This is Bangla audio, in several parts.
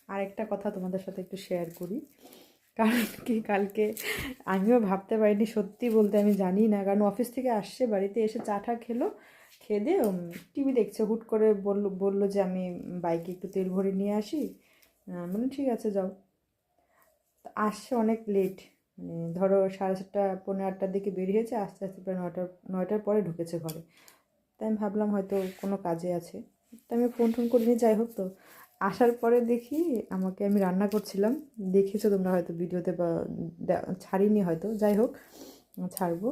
আরেকটা কথা তোমাদের সাথে একটু শেয়ার করি। কারণ কি, কালকে আমিও ভাবতে পারিনি, সত্যি বলতে আমি জানি না, কারণ অফিস থেকে আসছে, বাড়িতে এসে চা টা খেলো, খেয়ে দিয়ে টিভি দেখছে, হুট করে বললো যে আমি বাইকে একটু তেল ভরে নিয়ে আসি। মানে ঠিক আছে যাও। আসছে অনেক লেট, মানে ধরো 7:30 পৌনে 8টার দিকে বেরিয়েছে, আস্তে আস্তে প্রায় 9টার পরে ঢুকেছে ঘরে। তাই আমি ভাবলাম হয়তো কোনো কাজে আছে, তো আমি ফোন টোন করিনি। যাই হোক, তো আসার পরে দেখি আমি রান্না করছিলাম, দেখেছো তোমরা হয়তো ভিডিওতে, বা ছাড়িনি হয়তো, যাই হোক ছাড়বো।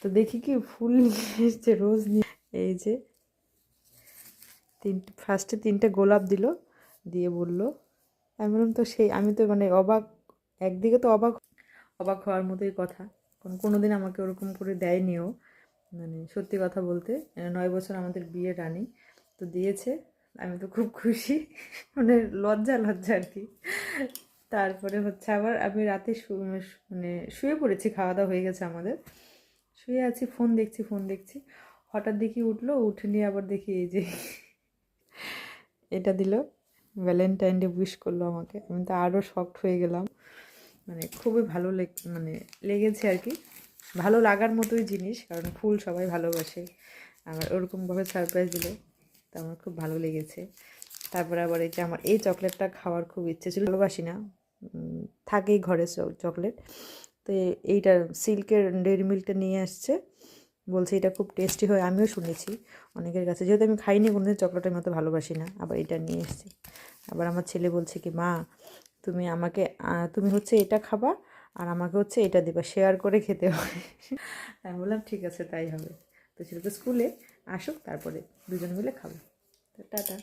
তো দেখি কি ফুল নিয়ে এসছে, রোজ নিয়ে, এই যে ফার্স্টে 3টে গোলাপ দিল, দিয়ে বললো, আমি বললাম তো সেই, আমি তো মানে অবাক, একদিকে তো অবাক, অবাক হওয়ার মতোই কথা, কোনোদিন আমাকে ওরকম করে দেয়নিও। মানে সত্যি কথা বলতে 9 বছর আমাদের বিয়ে রানিং, তো দিয়েছে, আমি তো খুব খুশি। মানে লজ্জা লজ্জা আর কি। তারপরে হচ্ছে আবার আমি রাতে মানে শুয়ে পড়েছি, খাওয়া দাওয়া হয়ে গেছে আমাদের, শুয়ে আছি, ফোন দেখছি, হঠাৎ দেখি উঠলো, উঠে নিয়ে আবার দেখি এই যে এটা দিল, ভ্যালেন্টাইন ডে উইশ করলো আমাকে। আমি তো আরও শকড হয়ে গেলাম, মানে খুবই ভালো মানে লেগেছে আর কি, ভালো লাগার মতোই জিনিস, কারণ ফুল সবাই ভালোবাসে, আমার ওরকমভাবে সারপ্রাইজ দিল, তো আমার খুব ভালো লেগেছে। তারপরে আবার এই যে আমার এই চকলেটটা খাওয়ার খুব ইচ্ছে ছিল, ভালোবাসি না, থাকেই ঘরে চকলেট, তো এইটা সিল্কের ডেইরি মিল্কটা নিয়ে আসছে, বলছে এটা খুব টেস্টি হয়, আমিও শুনেছি অনেকের কাছে, যেহেতু আমি খাইনি কোনোদিন চকলেট, আমি অত ভালোবাসি না, আবার এটা নিয়ে এসেছি। আবার আমার ছেলে বলছে কি, মা তুমি আমাকে, তুমি হচ্ছে এটা খাবা, আর আমাকে হচ্ছে এটা দিবা, শেয়ার করে খেতে হয়। আমি বললাম ঠিক আছে তাই হবে। তো ছেলে তো স্কুলে আসুক, তারপরে দুজন মিলে খাবো। তো টাটা।